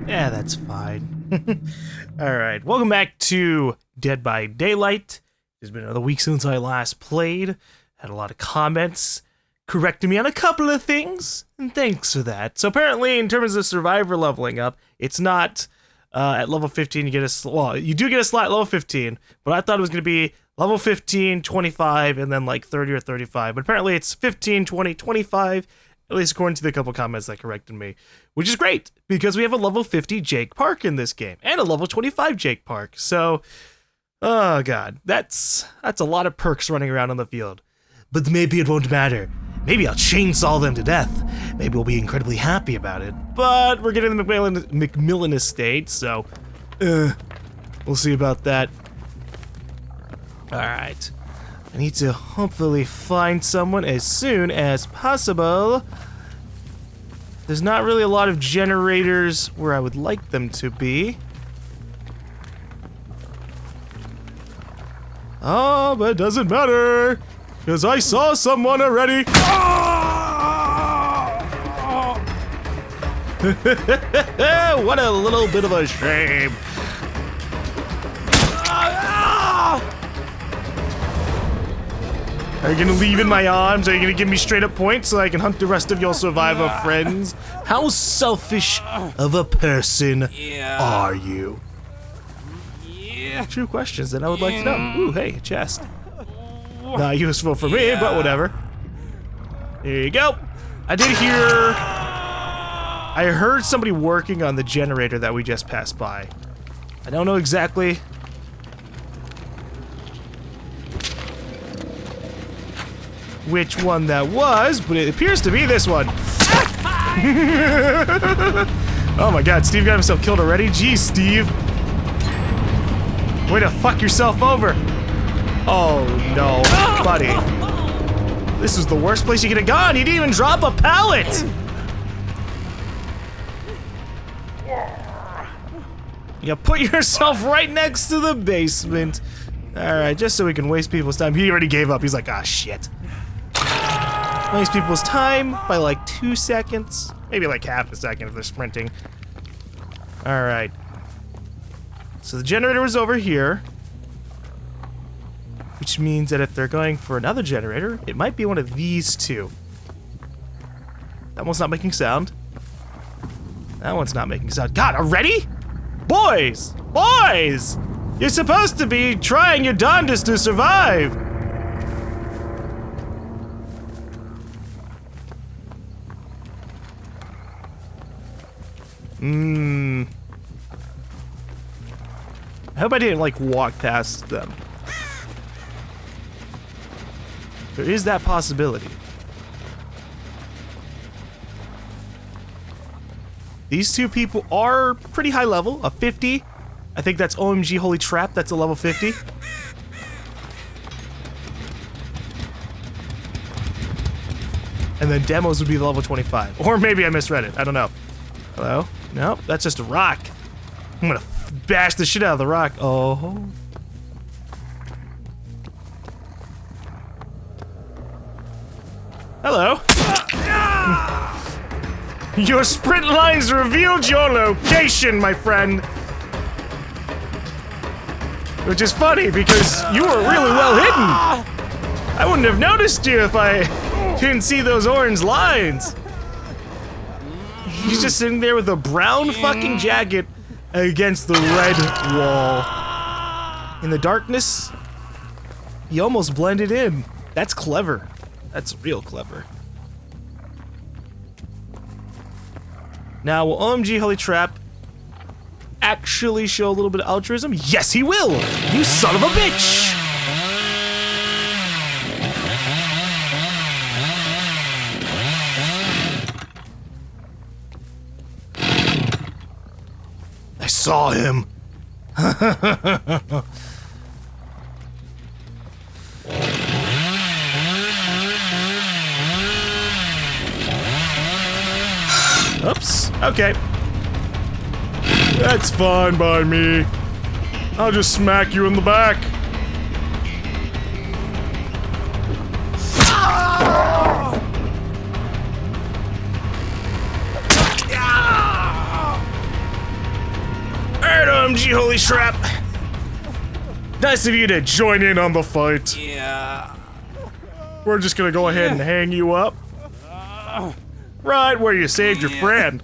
Yeah, that's fine. Alright, welcome back to Dead by Daylight. It's been another week since I last played. Had a lot of comments correcting me on a couple of things, and thanks for that. So apparently, in terms of survivor leveling up, it's not at level 15 you get a... Well, you do get a slot at level 15, but I thought it was going to be level 15, 25, and then like 30 or 35. But apparently it's 15, 20, 25, at least according to the couple comments that corrected me. Which is great, because we have a level 50 Jake Park in this game, and a level 25 Jake Park. So, oh god, that's a lot of perks running around on the field. But maybe it won't matter. Maybe I'll chainsaw them to death. Maybe we'll be incredibly happy about it. But we're getting the Macmillan estate, so we'll see about that. Alright. I need to hopefully find someone as soon as possible. There's not really a lot of generators where I would like them to be. Oh, but it doesn't matter, because I saw someone already. What a little bit of a shame. Are you gonna leave in my arms? Are you gonna give me straight up points so I can hunt the rest of your survivor friends? How selfish of a person are you? True questions that I would like to know. Ooh, hey, a chest. Not useful for me, but whatever. There you go. I did hear... I heard somebody working on the generator that we just passed by. I don't know exactly... which one that was, but it appears to be this one. Oh my god, Steve got himself killed already? Jeez, Steve. Way to fuck yourself over. Oh no, buddy. This was the worst place you could have gone. You didn't even drop a pallet. You put yourself right next to the basement. Alright, just so we can waste people's time. He already gave up. He's like, ah, shit. Waste people's time by like 2 seconds. Maybe like half a second if they're sprinting. Alright. So the generator was over here. Which means that if they're going for another generator, it might be one of these two. That one's not making sound. That one's not making sound. God, already? Boys! Boys! You're supposed to be trying your darndest to survive! I hope I didn't, like, walk past them. There is that possibility. These two people are pretty high level, a 50. I think that's OMG Holy Trap, that's a level 50. And then demos would be the level 25. Or maybe I misread it, I don't know. Hello? Nope, that's just a rock. I'm gonna bash the shit out of the rock. Oh. Hello. Your sprint lines revealed your location, my friend. Which is funny because you were really well hidden. I wouldn't have noticed you if I didn't see those orange lines. He's just sitting there with a brown fucking jacket against the red wall. In the darkness, he almost blended in. That's clever. That's real clever. Now, will OMG Holy Trap actually show a little bit of altruism? Yes, he will! You son of a bitch! I saw him. Oops. Okay. That's fine by me. I'll just smack you in the back. OMG, holy crap. Nice of you to join in on the fight. Yeah. We're just gonna go ahead and hang you up. Right where you saved your friend.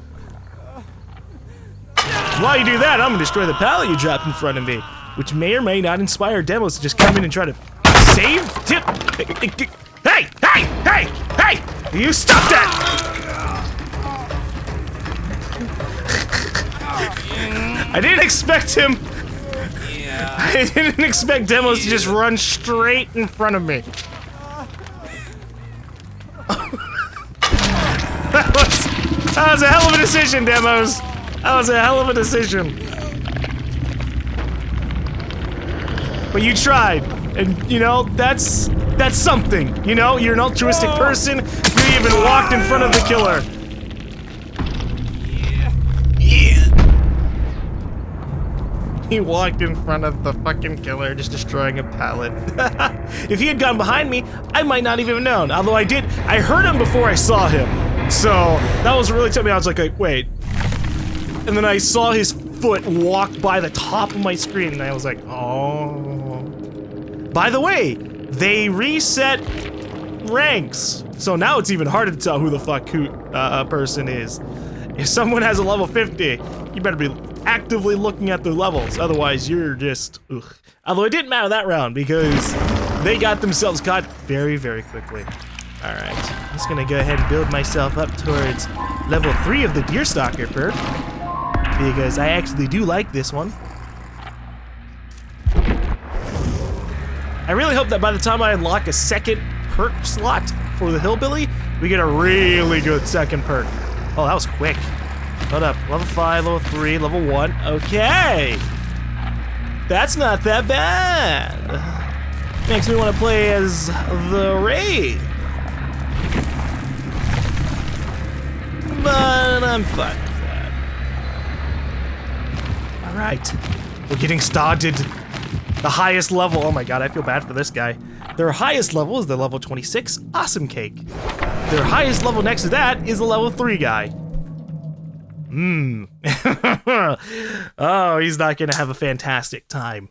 While you do that, I'm gonna destroy the pallet you dropped in front of me, which may or may not inspire demos to just come in and try to save tip. Hey! Hey! Hey! Hey! You stop that! I didn't expect him. Yeah. I didn't expect demos to just run straight in front of me. That was a hell of a decision, demos. That was a hell of a decision. But you tried, and you know, that's something. You know, you're an altruistic person. You even walked in front of the killer. Yeah. He walked in front of the fucking killer, just destroying a pallet. If he had gone behind me, I might not even have known. Although I heard him before I saw him. So that was really took me. I was like, wait. And then I saw his foot walk by the top of my screen, and I was like, oh. By the way, they reset ranks, so now it's even harder to tell who the fuck a person is. If someone has a level 50, you better be actively looking at their levels, otherwise you're just ugh. Although it didn't matter that round because they got themselves caught very, very quickly. Alright, I'm just gonna go ahead and build myself up towards level 3 of the Deerstalker perk, because I actually do like this one. I really hope that by the time I unlock a second perk slot for the Hillbilly, we get a really good second perk. Oh, that was quick. Hold up, level 5, level 3, level 1, okay! That's not that bad! Makes me want to play as the Wraith. But I'm fine with that. Alright, we're getting started. The highest level, oh my god, I feel bad for this guy. Their highest level is the level 26 Awesome Cake. Their highest level next to that is the level 3 guy. Oh, he's not gonna have a fantastic time.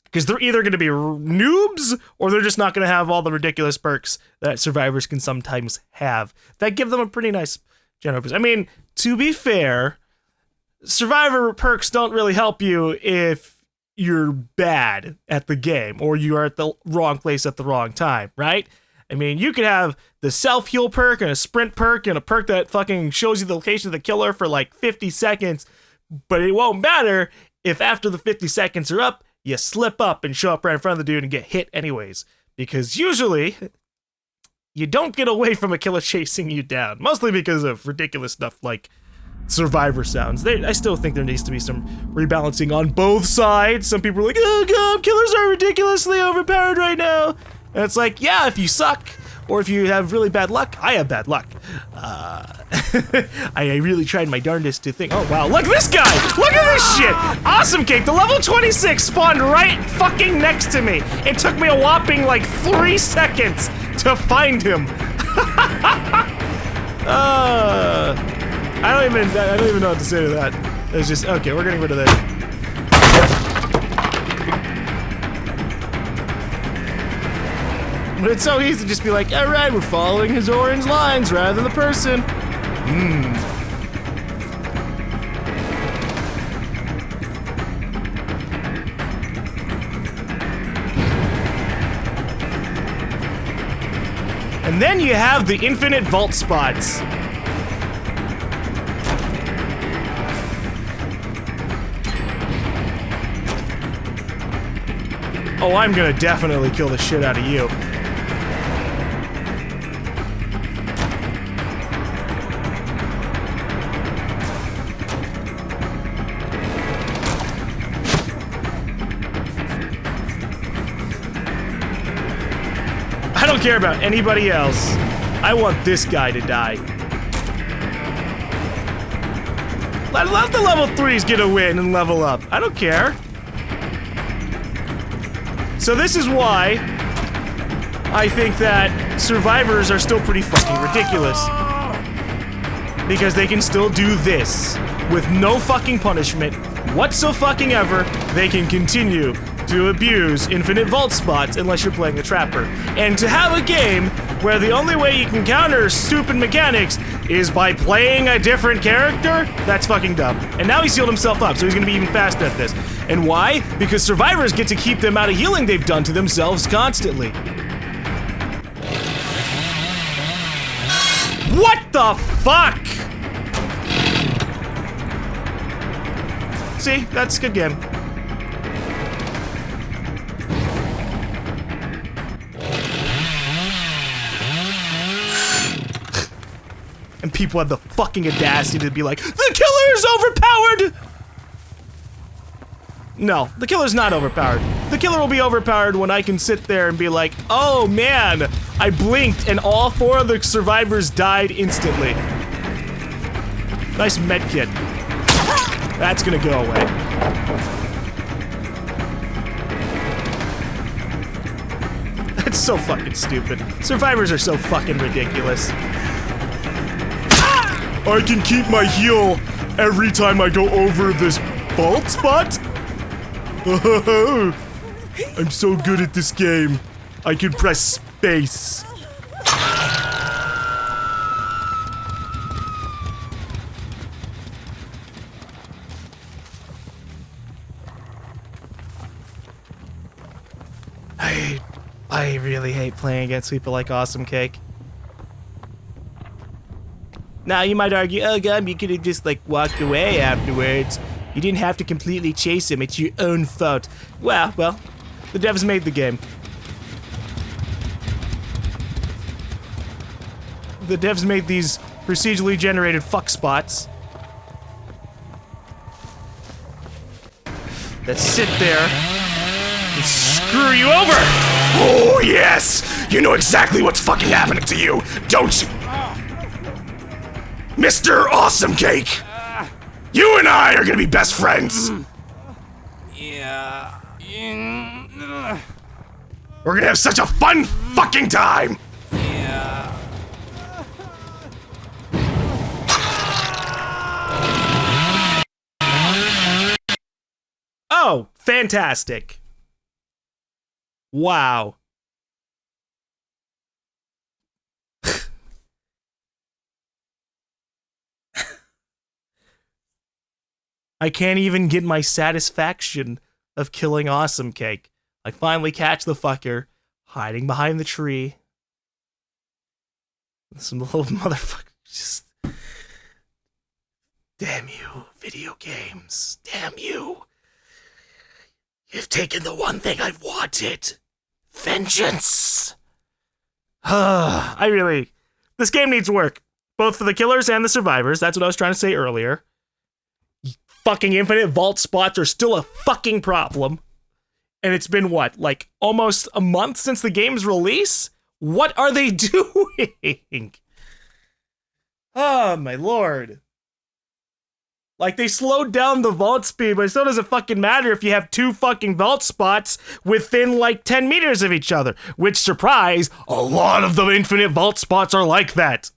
Because they're either gonna be noobs, or they're just not gonna have all the ridiculous perks that survivors can sometimes have. That give them a pretty nice general boost. I mean, to be fair, survivor perks don't really help you if you're bad at the game, or you are at the wrong place at the wrong time, right? I mean, you could have the self-heal perk and a sprint perk and a perk that fucking shows you the location of the killer for like 50 seconds, but it won't matter if after the 50 seconds are up, you slip up and show up right in front of the dude and get hit anyways. Because usually, you don't get away from a killer chasing you down, mostly because of ridiculous stuff like survivor sounds. I still think there needs to be some rebalancing on both sides. Some people are like, oh god, killers are ridiculously overpowered right now. And it's like, yeah, if you suck, or if you have really bad luck. I have bad luck. I really tried my darndest to think, oh wow, look at this guy! Look at this shit! Awesome Cake, the level 26 spawned right fucking next to me. It took me a whopping like 3 seconds to find him. I don't even know what to say to that. It's just, okay, we're getting rid of that. But it's so easy to just be like, alright, we're following his orange lines rather than the person. And then you have the infinite vault spots. Oh, I'm gonna definitely kill the shit out of you. I don't care about anybody else. I want this guy to die. Let the level 3s get a win and level up. I don't care. So this is why I think that survivors are still pretty fucking ridiculous. Because they can still do this with no fucking punishment whatsoever, they can continue to abuse infinite vault spots unless you're playing the Trapper. And to have a game where the only way you can counter stupid mechanics is by playing a different character, that's fucking dumb. And now he's healed himself up, so he's gonna be even faster at this. And why? Because survivors get to keep the amount of healing they've done to themselves constantly. What the fuck? See, that's a good game. And people have the fucking audacity to be like, the killer's overpowered! No, the killer's not overpowered. The killer will be overpowered when I can sit there and be like, oh man, I blinked and all 4 of the survivors died instantly. Nice medkit. That's gonna go away. That's so fucking stupid. Survivors are so fucking ridiculous. I can keep my heal every time I go over this vault spot? I'm so good at this game. I can press space. I really hate playing against people like Awesome Cake. Now you might argue, oh GaLm, you could have just like walked away afterwards. You didn't have to completely chase him, it's your own fault. Well, the devs made the game. The devs made these procedurally generated fuck spots that sit there and screw you over! Oh yes! You know exactly what's fucking happening to you, don't you? Mr. Awesome Cake! You and I are gonna be best friends! Yeah. We're gonna have such a fun fucking time! Yeah. Oh, fantastic. Wow. I can't even get my satisfaction of killing Awesome Cake. I finally catch the fucker hiding behind the tree. Some little motherfucker just... Damn you, video games. Damn you. You've taken the one thing I've wanted. Vengeance. This game needs work. Both for the killers and the survivors. That's what I was trying to say earlier. Fucking infinite vault spots are still a fucking problem. And it's been what, like almost a month since the game's release? What are they doing? Oh my lord. Like, they slowed down the vault speed, but it still doesn't fucking matter if you have 2 fucking vault spots within, like, 10 meters of each other. Which, surprise, a lot of the infinite vault spots are like that.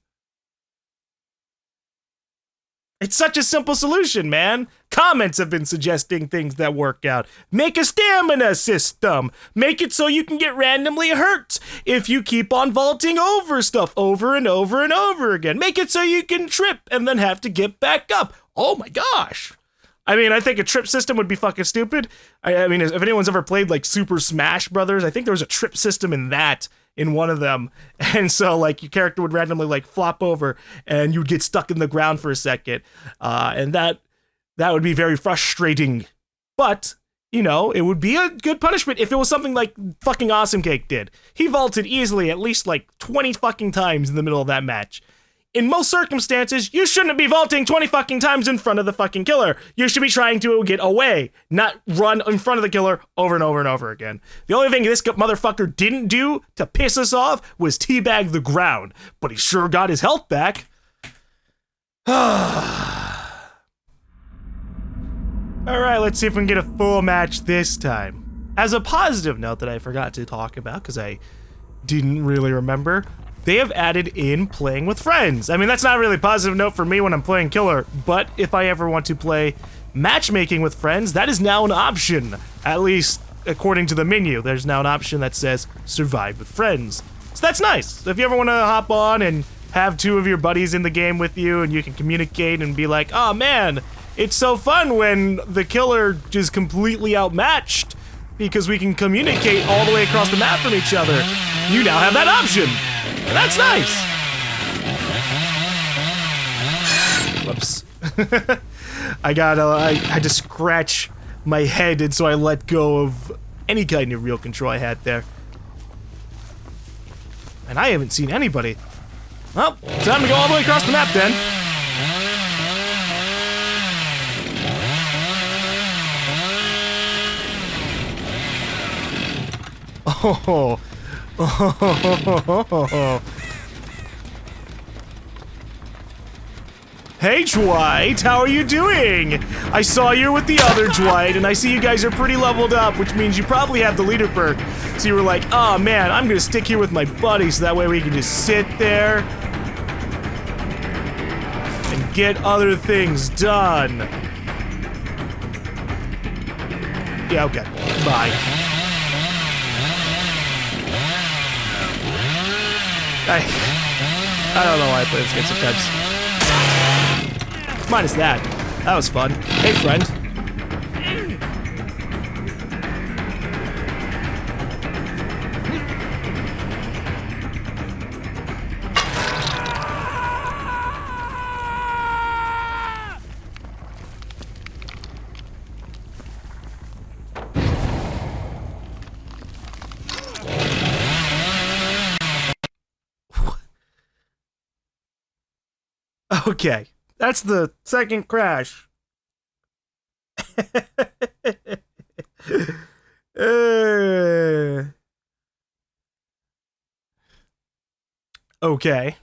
It's such a simple solution, man. Comments have been suggesting things that work out. Make a stamina system. Make it so you can get randomly hurt if you keep on vaulting over stuff over and over and over again. Make it so you can trip and then have to get back up. Oh my gosh. I mean, I think a trip system would be fucking stupid. I mean, if anyone's ever played like Super Smash Brothers, I think there was a trip system in one of them. And so like your character would randomly like flop over and you'd get stuck in the ground for a second. And that would be very frustrating. But, you know, it would be a good punishment if it was something like fucking Awesome Cake did. He vaulted easily at least like 20 fucking times in the middle of that match. In most circumstances, you shouldn't be vaulting 20 fucking times in front of the fucking killer. You should be trying to get away, not run in front of the killer over and over and over again. The only thing this motherfucker didn't do to piss us off was teabag the ground, but he sure got his health back. Alright, let's see if we can get a full match this time. As a positive note that I forgot to talk about, because I didn't really remember, they have added in playing with friends. I mean, that's not really a positive note for me when I'm playing killer, but if I ever want to play matchmaking with friends, that is now an option. At least, according to the menu, there's now an option that says survive with friends. So that's nice. If you ever want to hop on and have two of your buddies in the game with you and you can communicate and be like, oh man, it's so fun when the killer is completely outmatched because we can communicate all the way across the map from each other. You now have that option. And that's nice. Whoops. I had to scratch my head, and so I let go of any kind of real control I had there. And I haven't seen anybody. Well, time to go all the way across the map then. Oh. Oh. Hey, Dwight, how are you doing? I saw you with the other Dwight, and I see you guys are pretty leveled up, which means you probably have the leader perk. So you were like, oh man, I'm gonna stick here with my buddy so that way we can just sit there and get other things done. Yeah, okay, bye. I don't know why I play this game sometimes. Minus that. That was fun. Hey, friend. Okay. That's the second crash. Okay.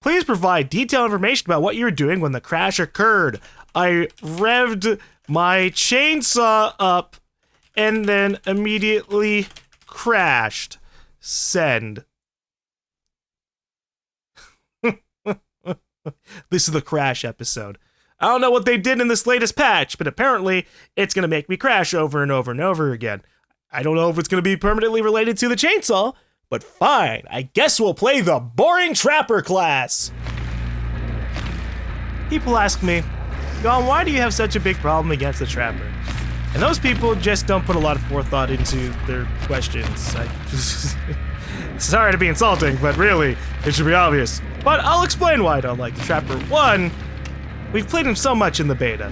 Please provide detailed information about what you were doing when the crash occurred. I revved my chainsaw up and then immediately crashed. Send. This is the crash episode. I don't know what they did in this latest patch, but apparently it's gonna make me crash over and over and over again. I don't know if it's gonna be permanently related to the chainsaw, but fine. I guess we'll play the boring trapper class. People ask me, GaLm, why do you have such a big problem against the trapper? And those people just don't put a lot of forethought into their questions. Sorry to be insulting, but really, it should be obvious. But I'll explain why I don't like the Trapper. One, we've played him so much in the beta.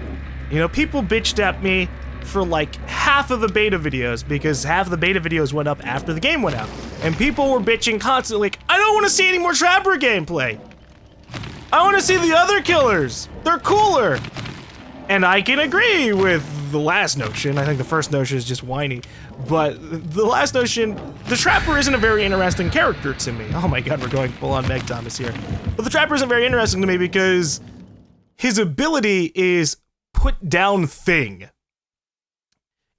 You know, people bitched at me for like half of the beta videos because half of the beta videos went up after the game went out. And people were bitching constantly like, I don't want to see any more Trapper gameplay. I want to see the other killers. They're cooler. And I can agree with the last notion. I think the first notion is just whiny. But the last notion, the Trapper isn't a very interesting character to me. Oh my god, we're going full on Meg Thomas here. But the Trapper isn't very interesting to me because his ability is put down thing.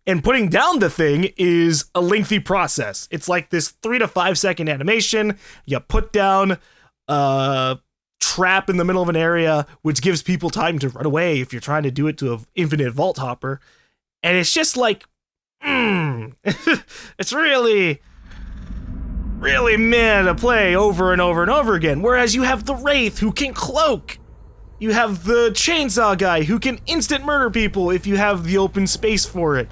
And putting down the thing is a lengthy process. It's like this 3 to 5 second animation. You put down a trap in the middle of an area, which gives people time to run away if you're trying to do it to an infinite vault hopper. And it's just like, it's really meh to play over and over and over again. Whereas you have the Wraith who can cloak. You have the chainsaw guy who can instant murder people if you have the open space for it.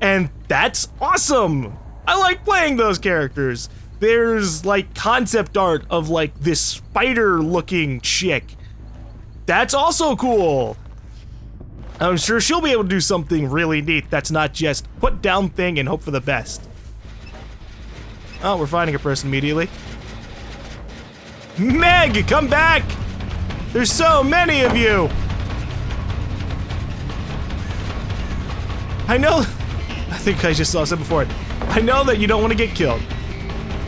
And that's awesome. I like playing those characters. There's like concept art of like this spider looking chick. That's also cool. I'm sure she'll be able to do something really neat that's not just put down thing and hope for the best. Oh, we're finding a person immediately. Meg, come back! There's so many of you! I know, I think I just saw some before it. I know that you don't want to get killed,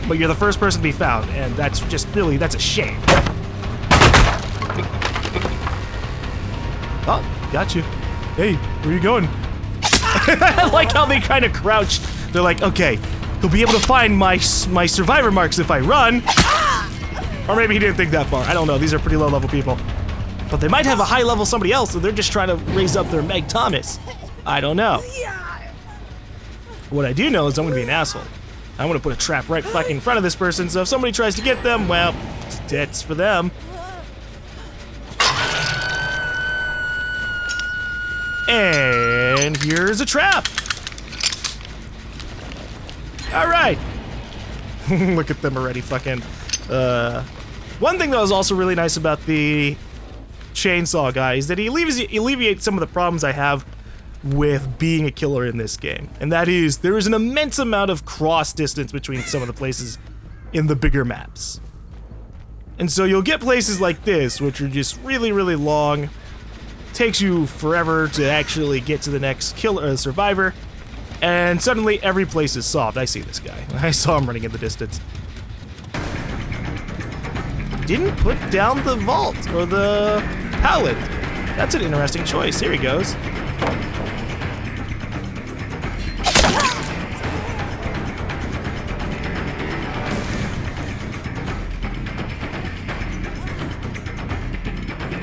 but you're the first person to be found, and that's just really, that's a shame. Oh, got you. Hey, where are you going? I like how they kind of crouched. They're like, okay, he'll be able to find my survivor marks if I run. Or maybe he didn't think that far. I don't know. These are pretty low-level people. But they might have a high level somebody else, so they're just trying to raise up their Meg Thomas. I don't know. What I do know is I'm gonna be an asshole. I'm gonna put a trap right fucking in front of this person, so if somebody tries to get them, well, it's for them. And here's a trap. All right. Look at them already fucking. One thing that was also really nice about the chainsaw guy is that he alleviates some of the problems I have with being a killer in this game. And that is, there is an immense amount of cross distance between some of the places in the bigger maps. And so you'll get places like this, which are just really, really long. Takes you forever to actually get to the next killer, survivor. And suddenly every place is solved. I see this guy. I saw him running in the distance. Didn't put down the vault or the pallet. That's an interesting choice. Here he goes.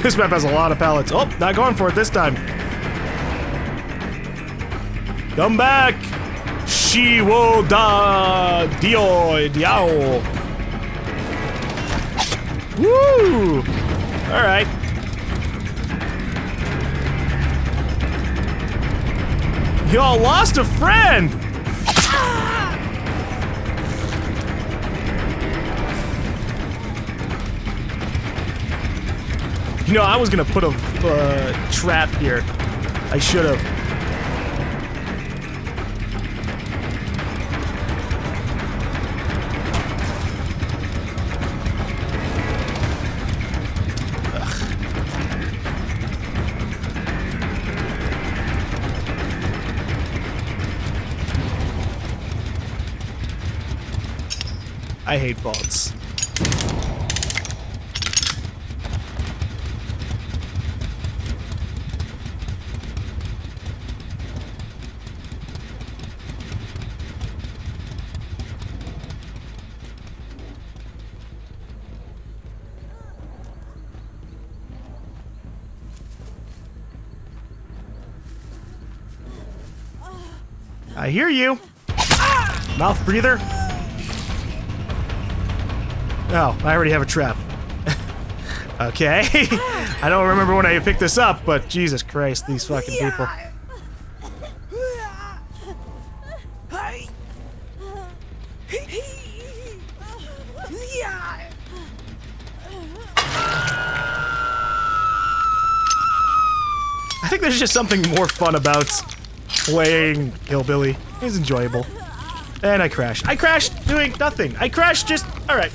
This map has a lot of pallets. Oh, not going for it this time. Come back! Shiwo da dio diao. Woo! Alright. Y'all lost a friend! You know, I was gonna put a trap here. I should have. I hate vaults. I hear you. Mouth breather. Oh, I already have a trap. Okay. I don't remember when I picked this up, but Jesus Christ, these fucking people. I think there's just something more fun about playing Hillbilly. It's enjoyable. And I crashed. I crashed doing nothing. I crashed just... Alright.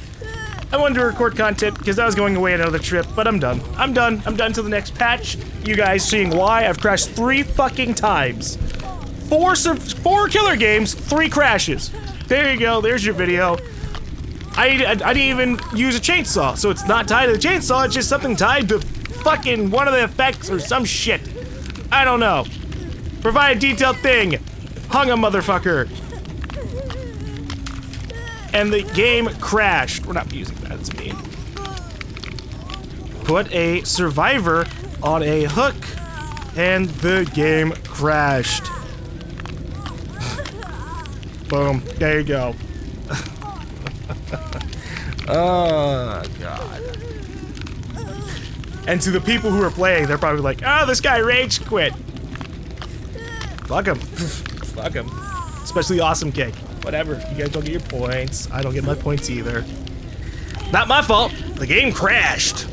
I wanted to record content because I was going away on another trip, but I'm done. I'm done. I'm done till the next patch. You guys seeing why I've crashed 3 fucking times. 4 killer games, 3 crashes. There you go. There's your video. I didn't even use a chainsaw, so it's not tied to the chainsaw. It's just something tied to fucking one of the effects or some shit. I don't know. Provide a detailed thing. Hung a motherfucker. And the game crashed. We're not using that, it's mean. Put a survivor on a hook, and the game crashed. Boom. There you go. Oh, God. And to the people who are playing, they're probably like, oh, this guy rage quit. Fuck him. Fuck him. Especially Awesome Cake. Whatever. You guys don't get your points. I don't get my points either. Not my fault. The game crashed.